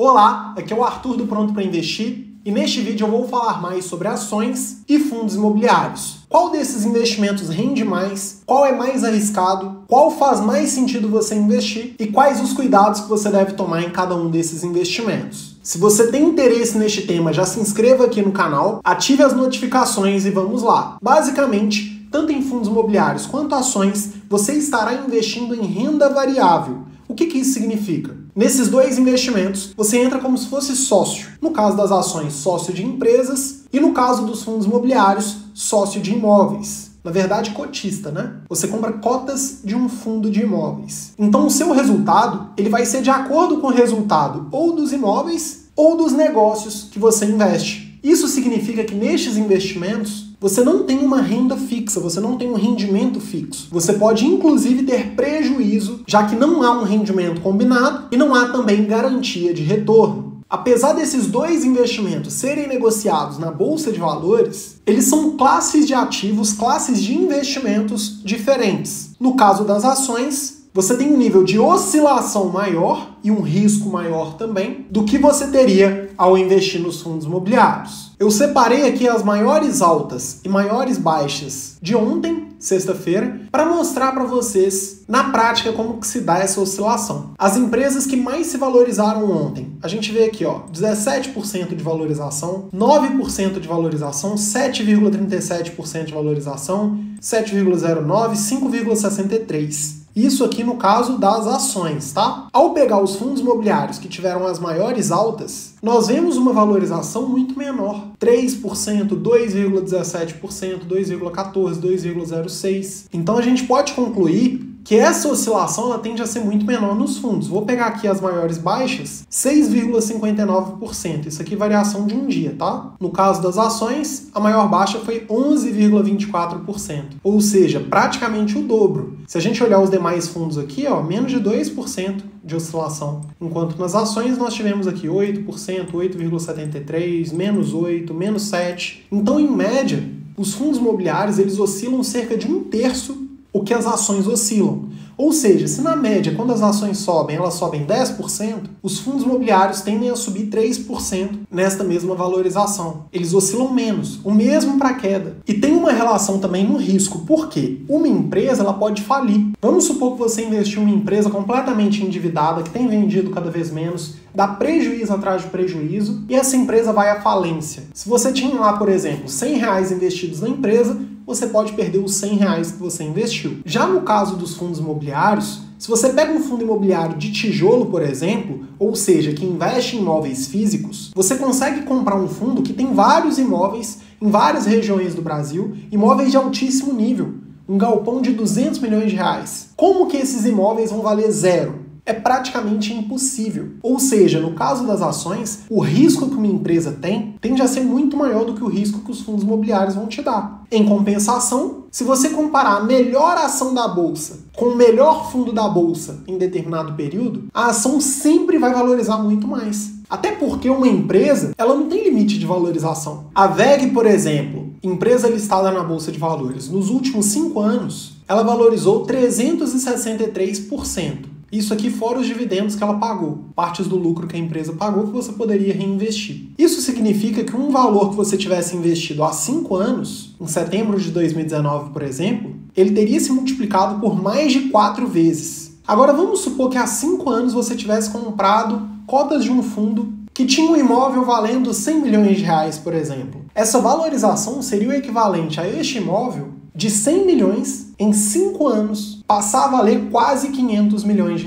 Olá, aqui é o Arthur do Pronto para Investir e neste vídeo eu vou falar mais sobre ações e fundos imobiliários. Qual desses investimentos rende mais? Qual é mais arriscado? Qual faz mais sentido você investir? E quais os cuidados que você deve tomar em cada um desses investimentos? Se você tem interesse neste tema, já se inscreva aqui no canal, ative as notificações e vamos lá. Basicamente, tanto em fundos imobiliários quanto ações, você estará investindo em renda variável. O que isso significa? Nesses dois investimentos, você entra como se fosse sócio. No caso das ações, sócio de empresas, e no caso dos fundos imobiliários, sócio de imóveis. Na verdade, cotista, né? Você compra cotas de um fundo de imóveis. Então, o seu resultado, ele vai ser de acordo com o resultado ou dos imóveis ou dos negócios que você investe. Isso significa que nestes investimentos, você não tem uma renda fixa, você não tem um rendimento fixo. Você pode, inclusive, ter prejuízo, já que não há um rendimento combinado e não há também garantia de retorno. Apesar desses dois investimentos serem negociados na Bolsa de Valores, eles são classes de ativos, classes de investimentos diferentes. No caso das ações, você tem um nível de oscilação maior e um risco maior também do que você teria ao investir nos fundos imobiliários. Eu separei aqui as maiores altas e maiores baixas de ontem, sexta-feira, para mostrar para vocês na prática como que se dá essa oscilação. As empresas que mais se valorizaram ontem, a gente vê aqui, 17% de valorização, 9% de valorização, 7,37% de valorização, 7,09%, 5,63%. Isso aqui no caso das ações, tá? Ao pegar os fundos imobiliários que tiveram as maiores altas, nós vemos uma valorização muito menor. 3%, 2,17%, 2,14%, 2,06%. Então a gente pode concluir que essa oscilação ela tende a ser muito menor nos fundos. Vou pegar aqui as maiores baixas, 6,59%. Isso aqui é variação de um dia, tá? No caso das ações, a maior baixa foi 11,24%. Ou seja, praticamente o dobro. Se a gente olhar os demais fundos aqui, menos de 2% de oscilação. Enquanto nas ações nós tivemos aqui 8%, 8,73%, menos 8%, menos 7%. Então, em média, os fundos imobiliários eles oscilam cerca de 1/3 o que as ações oscilam. Ou seja, se na média, quando as ações sobem, elas sobem 10%, os fundos imobiliários tendem a subir 3% nesta mesma valorização. Eles oscilam menos, o mesmo para a queda. E tem uma relação também no risco, porque uma empresa ela pode falir. Vamos supor que você investiu em uma empresa completamente endividada, que tem vendido cada vez menos, dá prejuízo atrás de prejuízo, e essa empresa vai à falência. Se você tinha lá, por exemplo, R$100 investidos na empresa, você pode perder os R$100 que você investiu. Já no caso dos fundos imobiliários, se você pega um fundo imobiliário de tijolo, por exemplo, ou seja, que investe em imóveis físicos, você consegue comprar um fundo que tem vários imóveis em várias regiões do Brasil, imóveis de altíssimo nível, um galpão de R$200 milhões. Como que esses imóveis vão valer zero? É praticamente impossível. Ou seja, no caso das ações, o risco que uma empresa tem tende a ser muito maior do que o risco que os fundos imobiliários vão te dar. Em compensação, se você comparar a melhor ação da bolsa com o melhor fundo da bolsa em determinado período, a ação sempre vai valorizar muito mais. Até porque uma empresa, ela não tem limite de valorização. A WEG, por exemplo, empresa listada na Bolsa de Valores, nos últimos 5 anos, ela valorizou 363%. Isso aqui fora os dividendos que ela pagou, partes do lucro que a empresa pagou que você poderia reinvestir. Isso significa que um valor que você tivesse investido há 5 anos, em setembro de 2019, por exemplo, ele teria se multiplicado por mais de 4 vezes. Agora vamos supor que há 5 anos você tivesse comprado cotas de um fundo que tinha um imóvel valendo R$100 milhões, por exemplo. Essa valorização seria o equivalente a este imóvel de 100 milhões em 5 anos passar a valer quase R$500 milhões.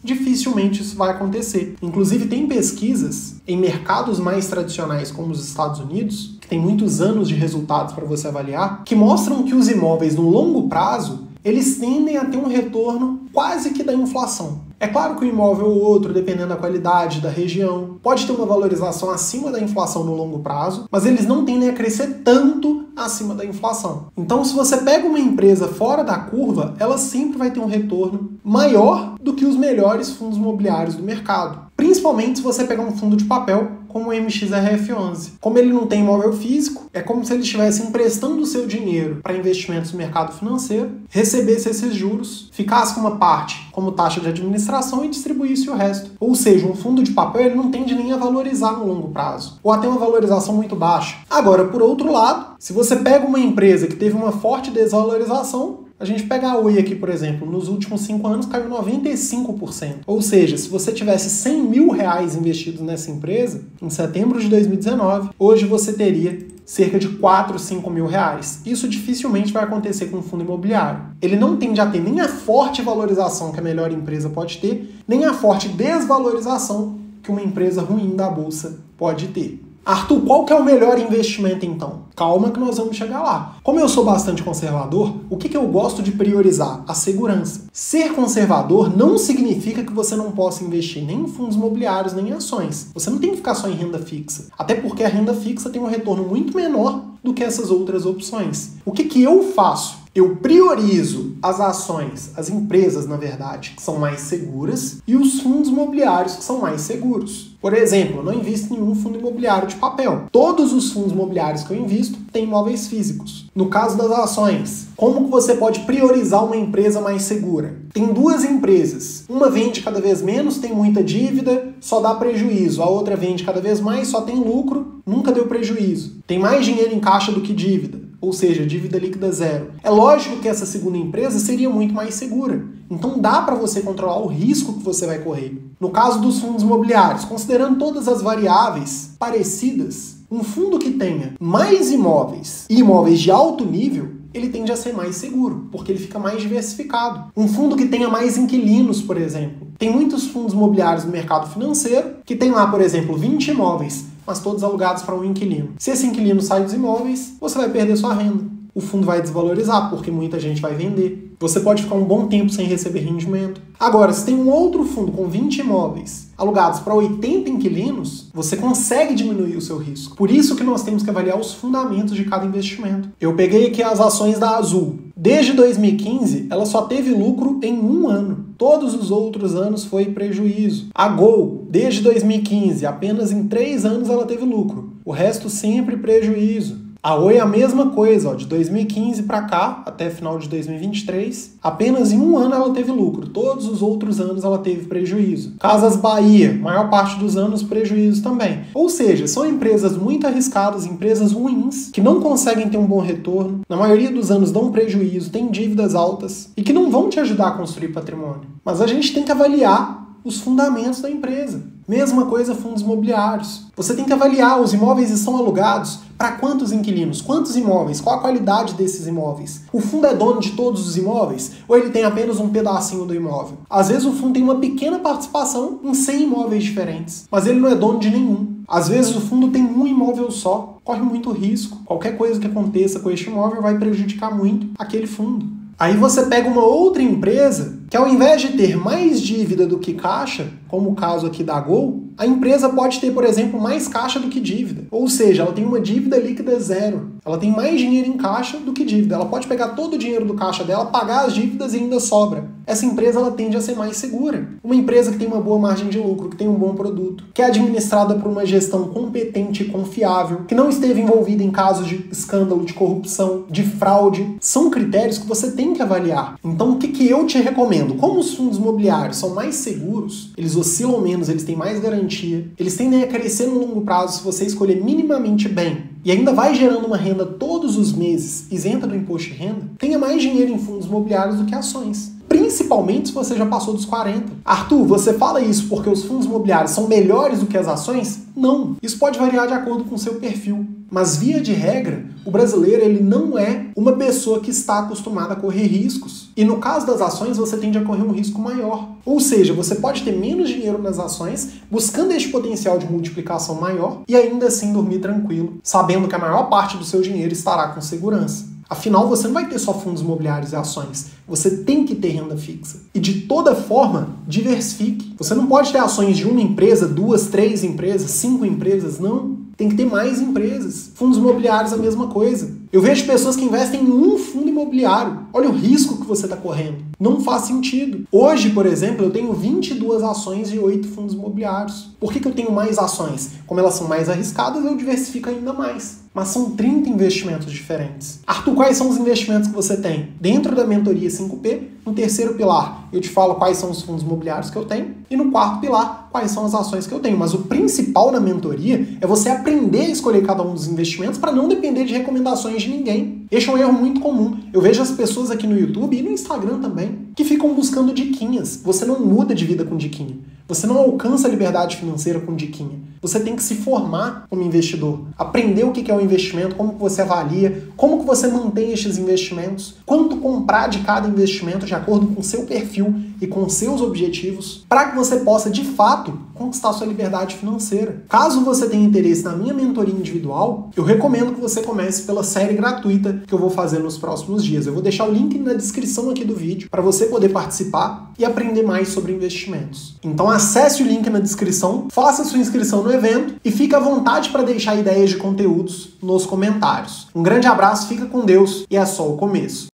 Dificilmente isso vai acontecer. Inclusive tem pesquisas em mercados mais tradicionais como os Estados Unidos, que tem muitos anos de resultados para você avaliar, que mostram que os imóveis no longo prazo eles tendem a ter um retorno quase que da inflação. É claro que um imóvel ou outro, dependendo da qualidade, da região, pode ter uma valorização acima da inflação no longo prazo, mas eles não tendem a crescer tanto acima da inflação. Então, se você pega uma empresa fora da curva, ela sempre vai ter um retorno maior do que os melhores fundos imobiliários do mercado. Principalmente se você pegar um fundo de papel como o MXRF11. Como ele não tem imóvel físico, é como se ele estivesse emprestando o seu dinheiro para investimentos no mercado financeiro, recebesse esses juros, ficasse com uma parte como taxa de administração e distribuísse o resto. Ou seja, um fundo de papel ele não tende nem a valorizar no longo prazo, ou até uma valorização muito baixa. Agora, por outro lado, se você pega uma empresa que teve uma forte desvalorização, a gente pega a Oi aqui, por exemplo, nos últimos 5 anos caiu 95%. Ou seja, se você tivesse 100 mil reais investidos nessa empresa, em setembro de 2019, hoje você teria cerca de 4, 5 mil reais. Isso dificilmente vai acontecer com um fundo imobiliário. Ele não tende a ter nem a forte valorização que a melhor empresa pode ter, nem a forte desvalorização que uma empresa ruim da bolsa pode ter. Arthur, qual que é o melhor investimento então? Calma que nós vamos chegar lá. Como eu sou bastante conservador, o que eu gosto de priorizar? A segurança. Ser conservador não significa que você não possa investir nem em fundos imobiliários, nem em ações. Você não tem que ficar só em renda fixa. Até porque a renda fixa tem um retorno muito menor do que essas outras opções. O que eu faço? Eu priorizo as ações, as empresas, na verdade, que são mais seguras, e os fundos imobiliários que são mais seguros. Por exemplo, eu não invisto em nenhum fundo imobiliário de papel. Todos os fundos imobiliários que eu invisto têm imóveis físicos. No caso das ações, como que você pode priorizar uma empresa mais segura? Tem duas empresas. Uma vende cada vez menos, tem muita dívida, só dá prejuízo. A outra vende cada vez mais, só tem lucro, nunca deu prejuízo. Tem mais dinheiro em caixa do que dívida. Ou seja, dívida líquida zero. É lógico que essa segunda empresa seria muito mais segura. Então dá para você controlar o risco que você vai correr. No caso dos fundos imobiliários, considerando todas as variáveis parecidas, um fundo que tenha mais imóveis e imóveis de alto nível, ele tende a ser mais seguro, porque ele fica mais diversificado. Um fundo que tenha mais inquilinos, por exemplo. Tem muitos fundos imobiliários no mercado financeiro que tem lá, por exemplo, 20 imóveis, mas todos alugados para um inquilino. Se esse inquilino sai dos imóveis, você vai perder sua renda. O fundo vai desvalorizar, porque muita gente vai vender. Você pode ficar um bom tempo sem receber rendimento. Agora, se tem um outro fundo com 20 imóveis alugados para 80 inquilinos, você consegue diminuir o seu risco. Por isso que nós temos que avaliar os fundamentos de cada investimento. Eu peguei aqui as ações da Azul. Desde 2015, ela só teve lucro em 1 ano. Todos os outros anos foi prejuízo. A Gol, desde 2015, apenas em 3 anos ela teve lucro. O resto sempre prejuízo. A Oi é a mesma coisa, de 2015 para cá, até final de 2023, apenas em 1 ano ela teve lucro, todos os outros anos ela teve prejuízo. Casas Bahia, maior parte dos anos prejuízo também. Ou seja, são empresas muito arriscadas, empresas ruins, que não conseguem ter um bom retorno, na maioria dos anos dão prejuízo, têm dívidas altas e que não vão te ajudar a construir patrimônio. Mas a gente tem que avaliar os fundamentos da empresa. Mesma coisa fundos imobiliários. Você tem que avaliar os imóveis estão alugados para quantos inquilinos, quantos imóveis, qual a qualidade desses imóveis. O fundo é dono de todos os imóveis ou ele tem apenas um pedacinho do imóvel? Às vezes o fundo tem uma pequena participação em 100 imóveis diferentes, mas ele não é dono de nenhum. Às vezes o fundo tem um imóvel só, corre muito risco. Qualquer coisa que aconteça com este imóvel vai prejudicar muito aquele fundo. Aí você pega uma outra empresa que ao invés de ter mais dívida do que caixa, como o caso aqui da Gol, a empresa pode ter, por exemplo, mais caixa do que dívida. Ou seja, ela tem uma dívida líquida zero. Ela tem mais dinheiro em caixa do que dívida. Ela pode pegar todo o dinheiro do caixa dela, pagar as dívidas e ainda sobra. Essa empresa ela tende a ser mais segura. Uma empresa que tem uma boa margem de lucro, que tem um bom produto, que é administrada por uma gestão competente e confiável, que não esteve envolvida em casos de escândalo, de corrupção, de fraude, são critérios que você tem que avaliar. Então, o que eu te recomendo? Como os fundos imobiliários são mais seguros, eles oscilam menos, eles têm mais garantia, eles tendem a crescer no longo prazo se você escolher minimamente bem e ainda vai gerando uma renda todos os meses isenta do imposto de renda, tenha mais dinheiro em fundos imobiliários do que ações. Principalmente se você já passou dos 40. Arthur, você fala isso porque os fundos imobiliários são melhores do que as ações? Não. Isso pode variar de acordo com o seu perfil. Mas, via de regra, o brasileiro ele não é uma pessoa que está acostumada a correr riscos. E no caso das ações, você tende a correr um risco maior. Ou seja, você pode ter menos dinheiro nas ações, buscando este potencial de multiplicação maior e ainda assim dormir tranquilo, sabendo que a maior parte do seu dinheiro estará com segurança. Afinal, você não vai ter só fundos imobiliários e ações. Você tem que ter renda fixa. E de toda forma, diversifique. Você não pode ter ações de uma empresa, 2, 3 empresas, 5 empresas, não. Tem que ter mais empresas. Fundos imobiliários, a mesma coisa. Eu vejo pessoas que investem em um fundo imobiliário. Olha o risco que você está correndo. Não faz sentido. Hoje, por exemplo, eu tenho 22 ações e 8 fundos imobiliários. Por que eu tenho mais ações? Como elas são mais arriscadas, eu diversifico ainda mais. Mas são 30 investimentos diferentes. Arthur, quais são os investimentos que você tem? Dentro da mentoria 5P, no terceiro pilar, eu te falo quais são os fundos imobiliários que eu tenho. E no quarto pilar, quais são as ações que eu tenho. Mas o principal da mentoria é você aprender a escolher cada um dos investimentos para não depender de recomendações de ninguém. Este é um erro muito comum. Eu vejo as pessoas aqui no YouTube e no Instagram também, que ficam buscando diquinhas. Você não muda de vida com diquinha. Você não alcança a liberdade financeira com diquinha. Você tem que se formar como investidor. Aprender o que é o investimento, como que você avalia, como que você mantém estes investimentos, quanto comprar de cada investimento de acordo com o seu perfil e com seus objetivos, para que você possa, de fato, conquistar sua liberdade financeira. Caso você tenha interesse na minha mentoria individual, eu recomendo que você comece pela série gratuita que eu vou fazer nos próximos dias. Eu vou deixar o link na descrição aqui do vídeo para você poder participar e aprender mais sobre investimentos. Então acesse o link na descrição, faça sua inscrição no evento e fique à vontade para deixar ideias de conteúdos nos comentários. Um grande abraço, fica com Deus e é só o começo.